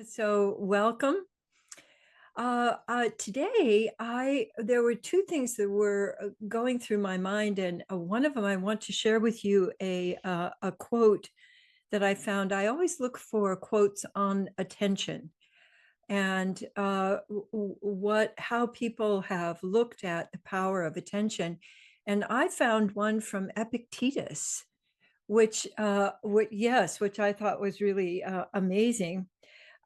So welcome. Today, there were two things that were going through my mind, and one of them I want to share with you a quote that I found. I always look for quotes on attention and what how people have looked at the power of attention, and I found one from Epictetus, which I thought was really amazing.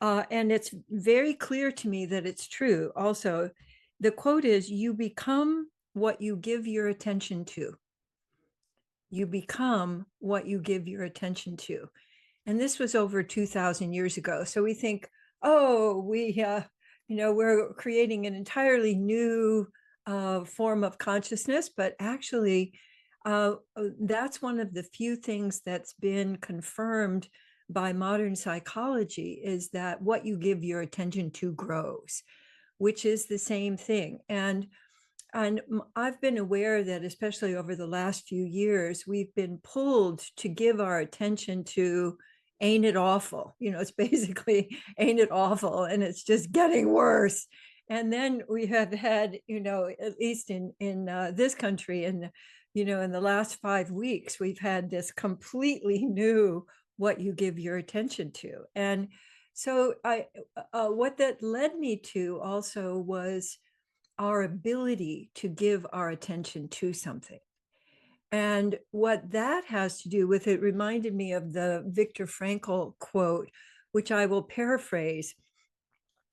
And it's very clear to me that it's true. Also, the quote is, "You become what you give your attention to. You become what you give your attention to." And this was over 2,000 years ago. So we think, oh, we're creating an entirely new form of consciousness, but actually, that's one of the few things that's been confirmed by modern psychology, is that what you give your attention to grows, which is the same thing. And I've been aware that, especially over the last few years, we've been pulled to give our attention to "Ain't it awful?" It's basically "Ain't it awful?" And it's just getting worse. And then we have had, at least in this country, and in the last 5 weeks, we've had this completely new "what you give your attention to." And so what that led me to also was our ability to give our attention to something. And what that has to do with it reminded me of the Viktor Frankl quote, which I will paraphrase,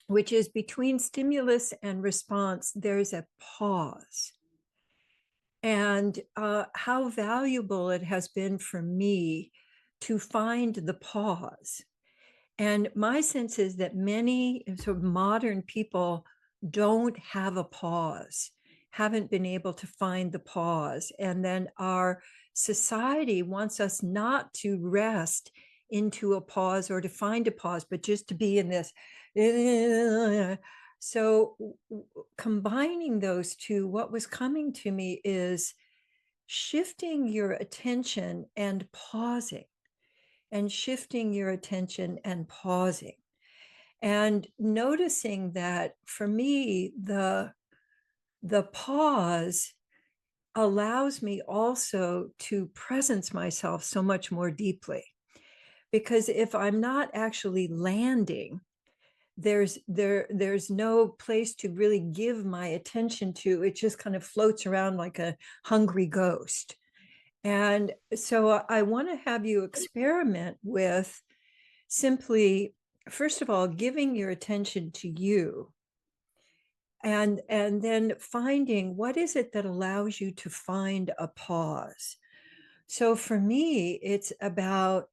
which is, "Between stimulus and response, there's a pause." And how valuable it has been for me to find the pause. And my sense is that many sort of modern people don't have a pause, haven't been able to find the pause. And then our society wants us not to rest into a pause or to find a pause, but just to be in this. So, combining those two, what was coming to me is shifting your attention and pausing, and shifting your attention and pausing, and noticing that for me, the pause allows me also to presence myself so much more deeply. Because if I'm not actually landing, there's no place to really give my attention to. It just kind of floats around like a hungry ghost. And so I want to have you experiment with simply, first of all, giving your attention to you, and then finding what is it that allows you to find a pause. So for me, it's about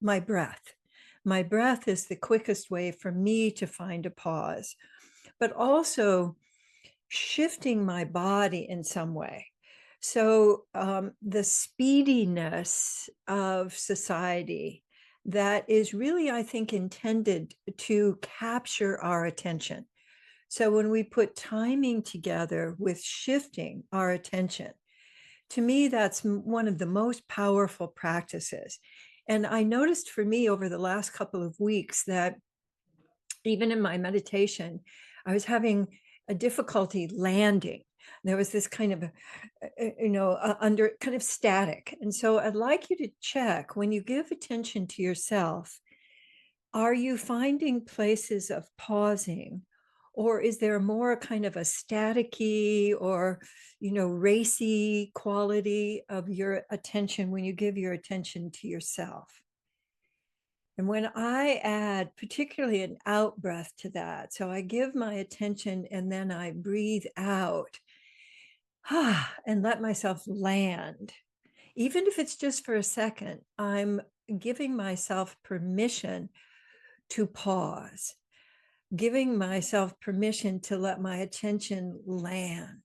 my breath. My breath is the quickest way for me to find a pause, but also shifting my body in some way. So the speediness of society that is really, I think, intended to capture our attention. So when we put timing together with shifting our attention, to me, that's one of the most powerful practices. And I noticed for me over the last couple of weeks that even in my meditation, I was having a difficulty landing. There was this kind of, under kind of static. And so I'd like you to check, when you give attention to yourself, are you finding places of pausing? Or is there more kind of a staticky or, racy quality of your attention when you give your attention to yourself? And when I add particularly an out breath to that, so I give my attention and then I breathe out, and let myself land, even if it's just for a second, I'm giving myself permission to pause, giving myself permission to let my attention land.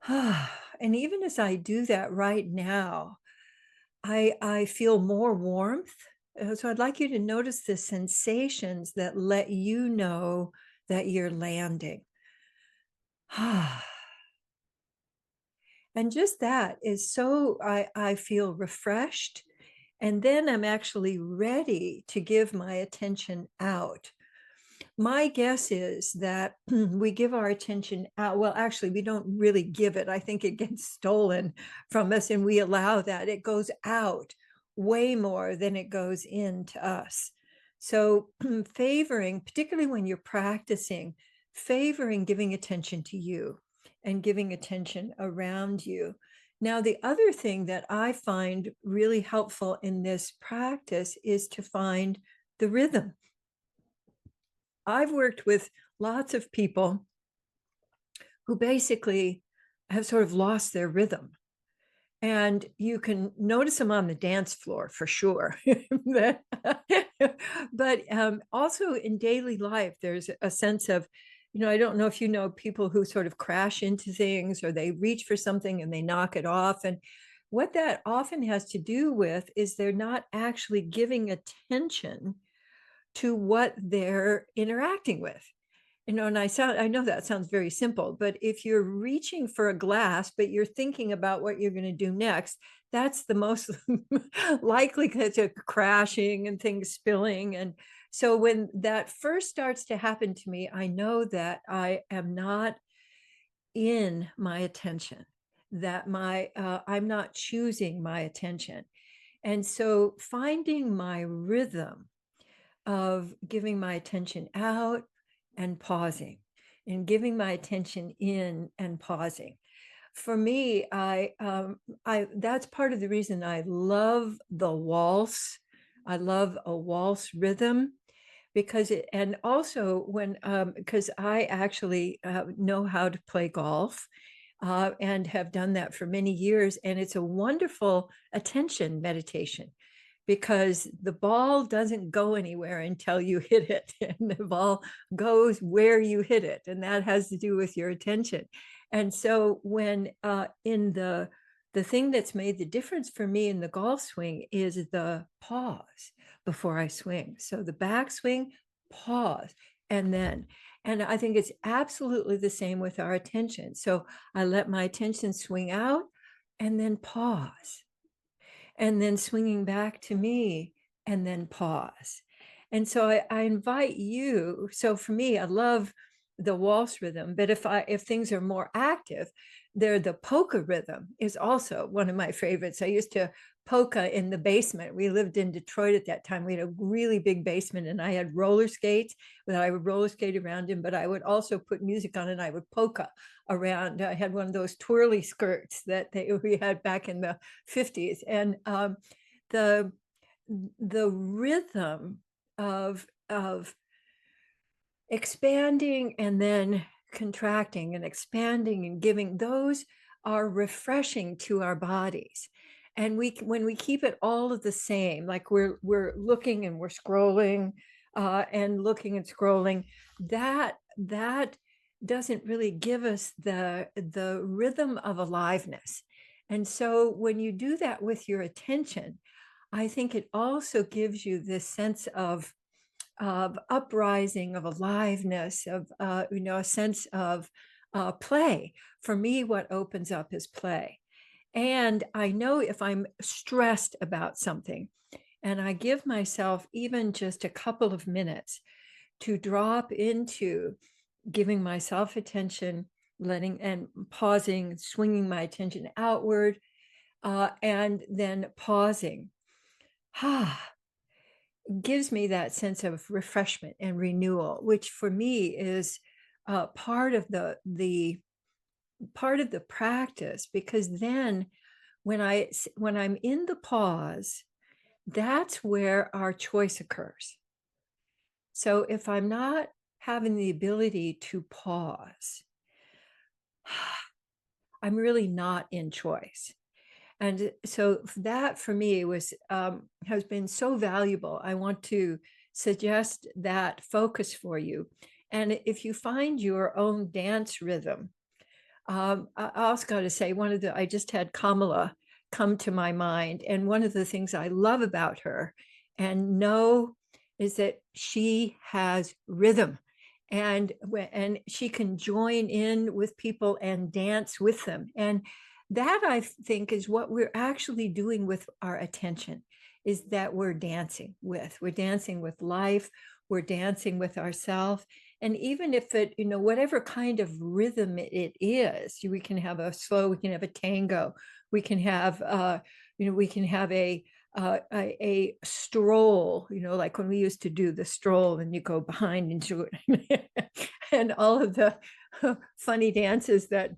And even as I do that right now, I feel more warmth. So I'd like you to notice the sensations that let you know that you're landing. And just that is so, I feel refreshed And then I'm actually ready to give my attention out. My guess is that we give our attention out. Well, actually, we don't really give it. I think it gets stolen from us, and we allow that. It goes out way more than it goes into us. So, favoring, particularly when you're practicing, favoring giving attention to you and giving attention around you. Now, the other thing that I find really helpful in this practice is to find the rhythm. I've worked with lots of people who basically have sort of lost their rhythm. And you can notice them on the dance floor for sure. but also in daily life, there's a sense of, I don't know if you know people who sort of crash into things or they reach for something and they knock it off. And what that often has to do with is they're not actually giving attention to what they're interacting with. And I know that sounds very simple, but if you're reaching for a glass, but you're thinking about what you're going to do next, that's the most likelihood of crashing and things spilling. And so when that first starts to happen to me, I know that I am not in my attention, that I'm not choosing my attention. And so finding my rhythm of giving my attention out and pausing, and giving my attention in and pausing. For me, I that's part of the reason I love the waltz. I love a waltz rhythm because and also when because I actually know how to play golf. And have done that for many years. And it's a wonderful attention meditation because the ball doesn't go anywhere until you hit it. And the ball goes where you hit it. And that has to do with your attention. And so when in the thing that's made the difference for me in the golf swing is the pause before I swing. So the backswing, pause, and then. And I think it's absolutely the same with our attention. So I let my attention swing out and then pause, and then swinging back to me and then pause. And so I invite you. So for me, I love the waltz rhythm, but if things are more active, the polka rhythm is also one of my favorites. I used to polka in the basement. We lived in Detroit at that time. We had a really big basement, and I had roller skates that I would roller skate around in, but I would also put music on and I would polka around. I had one of those twirly skirts that we had back in the 50s. And the rhythm of expanding and then contracting and expanding and giving, those are refreshing to our bodies. And when we keep it all of the same, like we're looking and we're scrolling and looking and scrolling, that doesn't really give us the rhythm of aliveness. And so when you do that with your attention, I think it also gives you this sense of uprising, of aliveness, of a sense of play. For me, what opens up is play. And I know if I'm stressed about something, and I give myself even just a couple of minutes to drop into giving myself attention, letting and pausing, swinging my attention outward, and then pausing. Gives me that sense of refreshment and renewal, which for me is part of the part of the practice. Because then when I'm in the pause, that's where our choice occurs. So if I'm not having the ability to pause, I'm really not in choice. And so that for me was has been so valuable. I want to suggest that focus for you. And if you find your own dance rhythm, I also got to say, I just had Kamala come to my mind. And one of the things I love about her and know is that she has rhythm. And she can join in with people and dance with them. And that, I think, is what we're actually doing with our attention, is that we're dancing with. We're dancing with life. We're dancing with ourselves. And even if it, whatever kind of rhythm it is, we can have a slow, we can have a tango, we can have, we can have a stroll, like when we used to do the stroll and you go behind and do it, and all of the funny dances that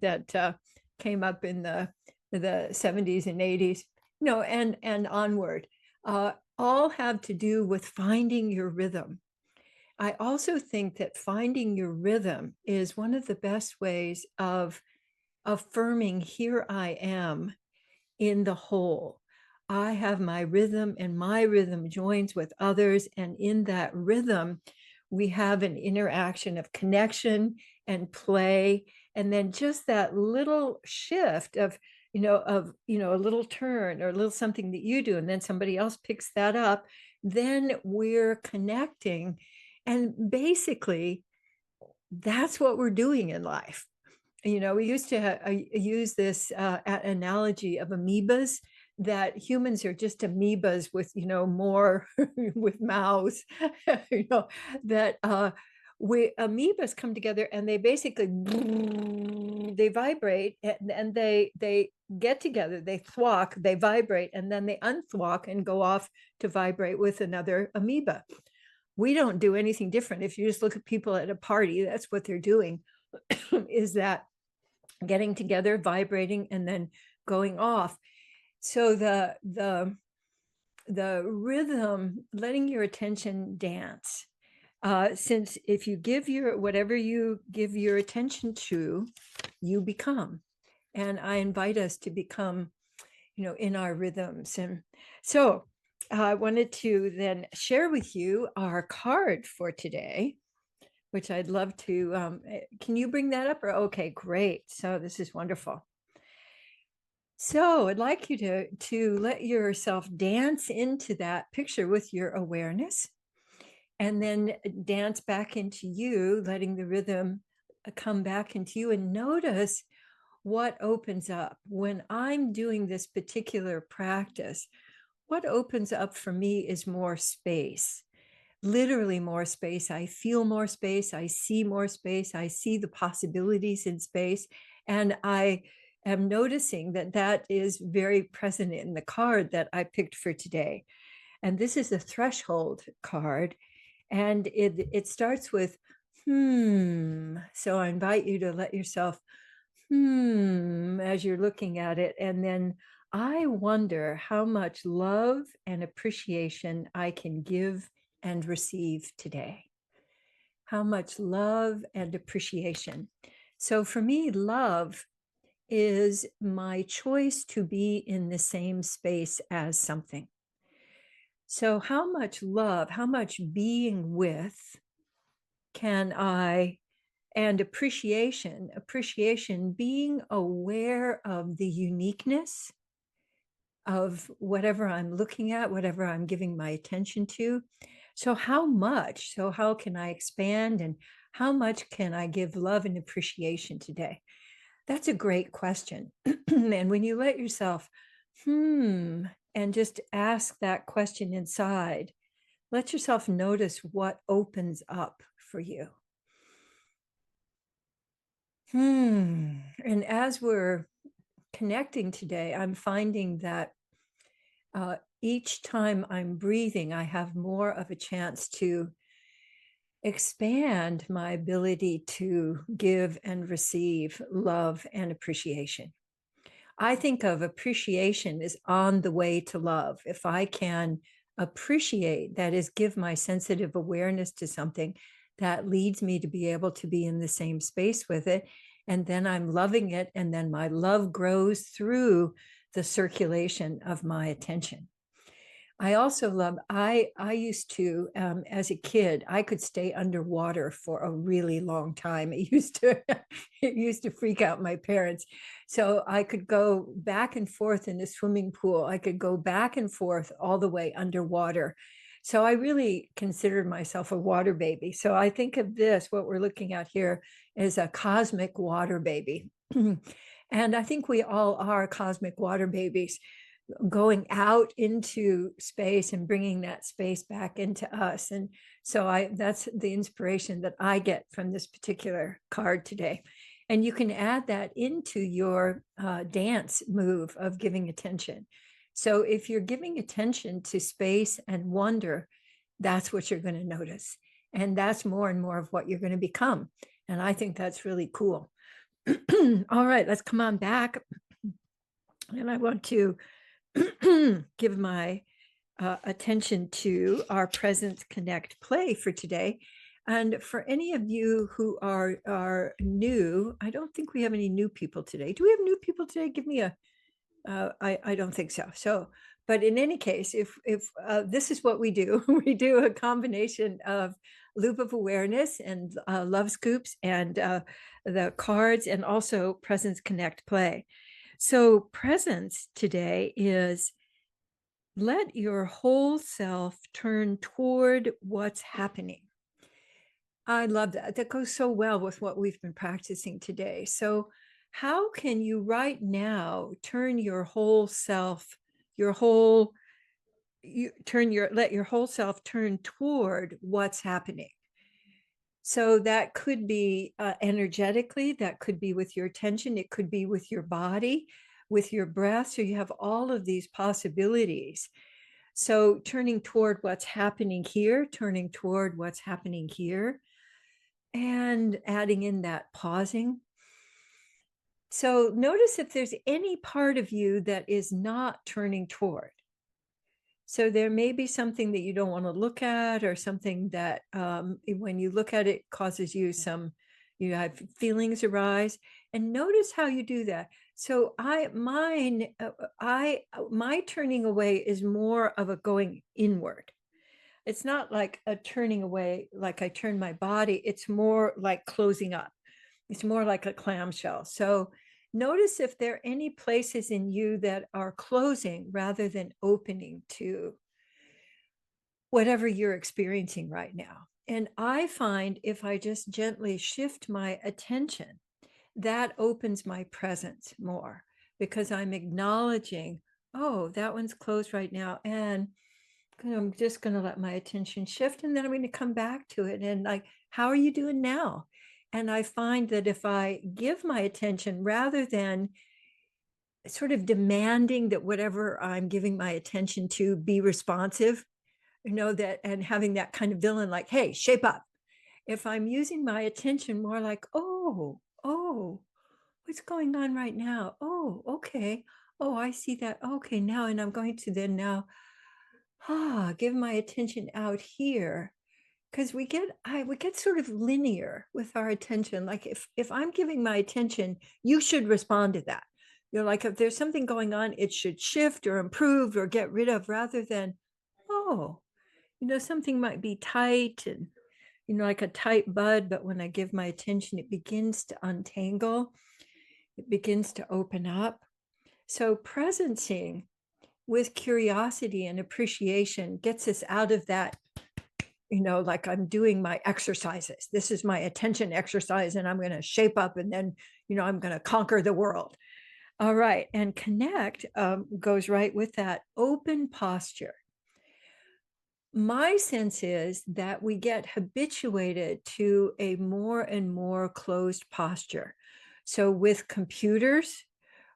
came up in the 70s and 80s, and onward, all have to do with finding your rhythm. I also think that finding your rhythm is one of the best ways of affirming, here I am in the whole. I have my rhythm, and my rhythm joins with others. And in that rhythm, we have an interaction of connection and play. And then just that little shift of, a little turn or a little something that you do, and then somebody else picks that up, then we're connecting. And basically, that's what we're doing in life. We used to use this analogy of amoebas, that humans are just amoebas with, more with mouths, that we amoebas come together and they basically they vibrate, and they get together, they thwack, they vibrate, and then they unthwack and go off to vibrate with another amoeba. We don't do anything different. If you just look at people at a party, that's what they're doing, is that getting together, vibrating, and then going off. So the rhythm, letting your attention dance. Since if you give whatever you give your attention to, you become. And I invite us to become, in our rhythms. And so I wanted to then share with you our card for today, which I'd love to. Can you bring that up? Or okay, great. So this is wonderful. So I'd like you to let yourself dance into that picture with your awareness, and then dance back into you, letting the rhythm come back into you, and notice what opens up. When I'm doing this particular practice, what opens up for me is more space. Literally more space. I feel more space. I see more space. I see the possibilities in space. And I am noticing that that is very present in the card that I picked for today. And this is a threshold card. And it starts with, So I invite you to let yourself, as you're looking at it. And then I wonder how much love and appreciation I can give and receive today. How much love and appreciation. So for me, love is my choice to be in the same space as something. So how much love, how much being with can I, and appreciation, being aware of the uniqueness of whatever I'm looking at, whatever I'm giving my attention to. So how much? So how can I expand, and how much can I give love and appreciation today? That's a great question. And when you let yourself, and just ask that question inside, let yourself notice what opens up for you. And as we're connecting today, I'm finding that each time I'm breathing, I have more of a chance to expand my ability to give and receive love and appreciation. I think of appreciation as on the way to love. If I can appreciate, that is, give my sensitive awareness to something, that leads me to be able to be in the same space with it. And then I'm loving it. And then my love grows through the circulation of my attention. I also love, I used to, as a kid, I could stay underwater for a really long time. It used to freak out my parents. So I could go back and forth in a swimming pool. I could go back and forth all the way underwater. So I really considered myself a water baby. So I think of this, what we're looking at here, is a cosmic water baby. And I think we all are cosmic water babies. going out into space and bringing that space back into us. And so that's the inspiration that I get from this particular card today. And you can add that into your dance move of giving attention. So if you're giving attention to space and wonder, that's what you're going to notice. And that's more and more of what you're going to become. And I think that's really cool. All right, let's come on back. And I want to give my attention to our Presence Connect play for today. And for any of you who are new, I don't think we have any new people today. Do we have new people today? Give me a, I don't think so. So, but in any case, if this is what we do, we do a combination of loop of awareness and love scoops and the cards and also Presence Connect play. So presence today is let your whole self turn toward what's happening. I love that. That goes so well with what we've been practicing today. So how can you right now turn your whole self, let your whole self turn toward what's happening? So that could be energetically, that could be with your attention, it could be with your body, with your breath. So you have all of these possibilities. So turning toward what's happening here, turning toward what's happening here, and adding in that pausing. So notice if there's any part of you that is not turning toward. So there may be something that you don't want to look at, or something that when you look at it causes you you have feelings arise, and notice how you do that. So my turning away is more of a going inward. It's not like a turning away, like I turn my body. It's more like closing up. It's more like a clamshell. So notice if there are any places in you that are closing rather than opening to whatever you're experiencing right now. And I find if I just gently shift my attention, that opens my presence more, because I'm acknowledging, oh, that one's closed right now. And I'm just going to let my attention shift, and then I'm going to come back to it. And like, how are you doing now? And I find that if I give my attention rather than sort of demanding that whatever I'm giving my attention to be responsive, that, and having that kind of villain, like, hey, shape up. If I'm using my attention more like, oh, what's going on right now? Oh, okay. Oh, I see that. Okay, now, and I'm going to then now give my attention out here, because we get sort of linear with our attention. Like if I'm giving my attention, you should respond to that. Like if there's something going on, it should shift or improve or get rid of, rather than, oh, something might be tight and like a tight bud, but when I give my attention, it begins to untangle, it begins to open up. So presencing with curiosity and appreciation gets us out of that, like I'm doing my exercises. This is my attention exercise, and I'm going to shape up, and then, I'm going to conquer the world. All right. And connect goes right with that open posture. My sense is that we get habituated to a more and more closed posture. So with computers,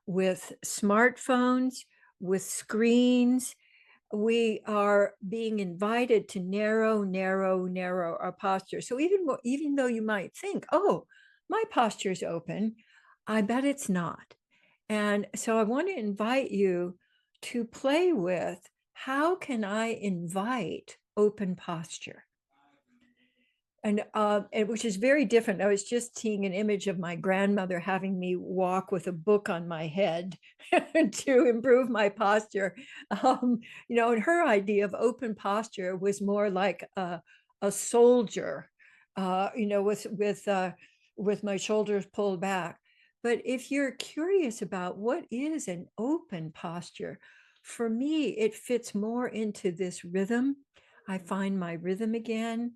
with smartphones, with screens, we are being invited to narrow our posture. So even though you might think, oh, my posture is open, I bet it's not. And so I want to invite you to play with, how can I invite open posture? And which is very different. I was just seeing an image of my grandmother having me walk with a book on my head to improve my posture. And her idea of open posture was more like a soldier, with my shoulders pulled back. But if you're curious about what is an open posture, for me, it fits more into this rhythm. I find my rhythm again.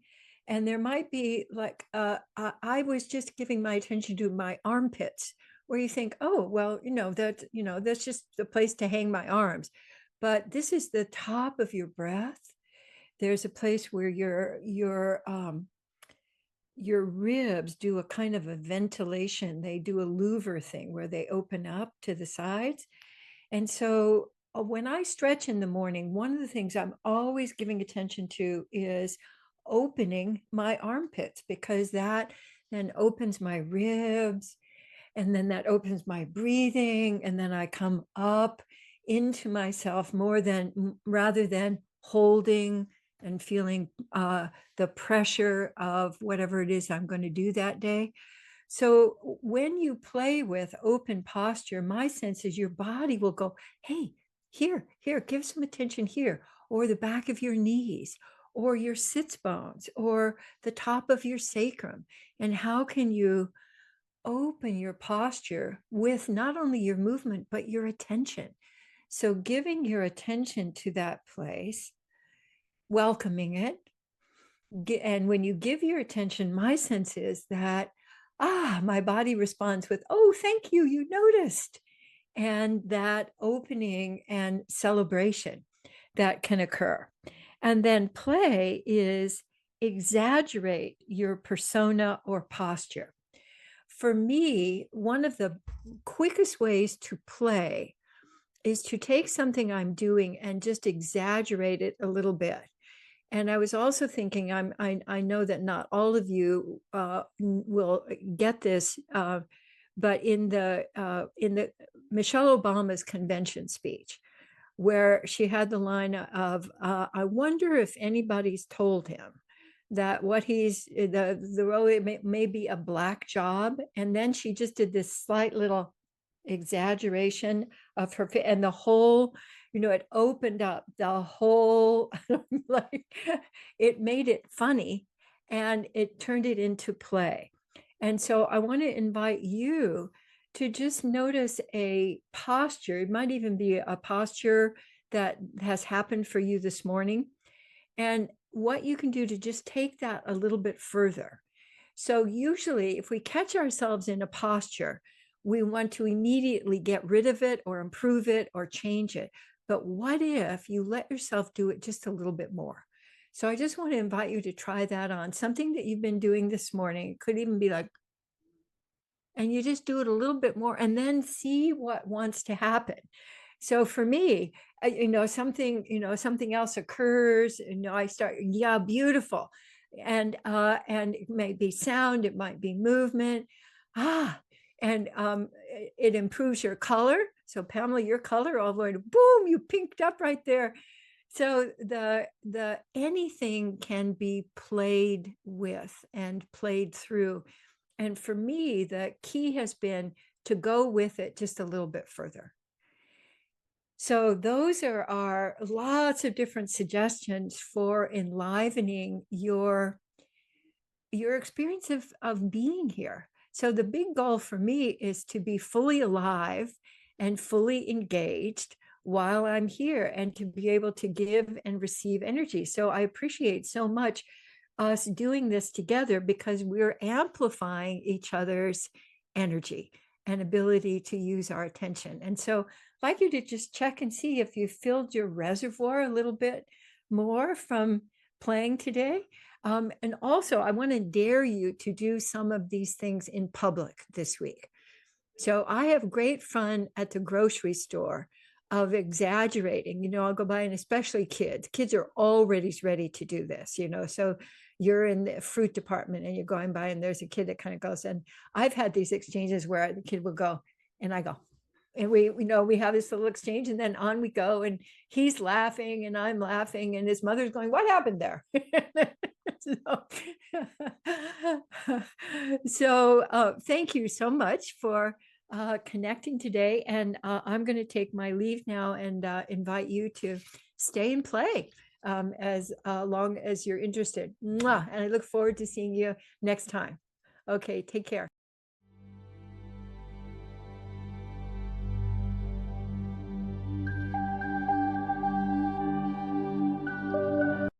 And there might be like, I was just giving my attention to my armpits where you think, oh, well, that's just the place to hang my arms. But this is the top of your breath. There's a place where your ribs do a kind of a ventilation. They do a louver thing where they open up to the sides. And so when I stretch in the morning, one of the things I'm always giving attention to is opening my armpits, because that then opens my ribs, and then that opens my breathing, and then I come up into myself rather than holding and feeling the pressure of whatever it is I'm going to do that day. So when you play with open posture, my sense is your body will go, hey, here, give some attention here, or the back of your knees, or your sits bones, or the top of your sacrum. And how can you open your posture with not only your movement, but your attention? So giving your attention to that place, welcoming it. And when you give your attention, my sense is that, my body responds with, oh, thank you, you noticed. And that opening and celebration that can occur. And then play is exaggerate your persona or posture. For me, one of the quickest ways to play is to take something I'm doing and just exaggerate it a little bit. And I was also thinking, I know that not all of you will get this, but in the Michelle Obama's convention speech, where she had the line of, I wonder if anybody's told him that what the role, it may be a black job. And then she just did this slight little exaggeration of her, and the whole, it opened up the whole, like, it made it funny and it turned it into play. And so I want to invite you to just notice a posture. It might even be a posture that has happened for you this morning, and what you can do to just take that a little bit further. So usually if we catch ourselves in a posture, we want to immediately get rid of it or improve it or change it. But what if you let yourself do it just a little bit more? So I just want to invite you to try that on, something that you've been doing this morning. It could even be like, and you just do it a little bit more and then see what wants to happen. So for me, something else occurs, I start, yeah, beautiful. And it may be sound, it might be movement. And it improves your color. So Pamela, your color all the way to boom, you pinked up right there. So the anything can be played with and played through. And for me, the key has been to go with it just a little bit further. So those are lots of different suggestions for enlivening your experience of being here. So the big goal for me is to be fully alive and fully engaged while I'm here, and to be able to give and receive energy. So I appreciate so much us doing this together, because we're amplifying each other's energy and ability to use our attention. And so I'd like you to just check and see if you filled your reservoir a little bit more from playing today. And also, I want to dare you to do some of these things in public this week. So I have great fun at the grocery store of exaggerating. I'll go by, and especially kids are already ready to do this, so you're in the fruit department and you're going by and there's a kid that kind of goes, and I've had these exchanges where the kid will go and I go, and we have this little exchange, and then on we go, and he's laughing and I'm laughing and his mother's going, what happened there? So thank you so much for connecting today, and I'm going to take my leave now and invite you to stay and play as long as you're interested. Mwah! And I look forward to seeing you next time. Okay, take care.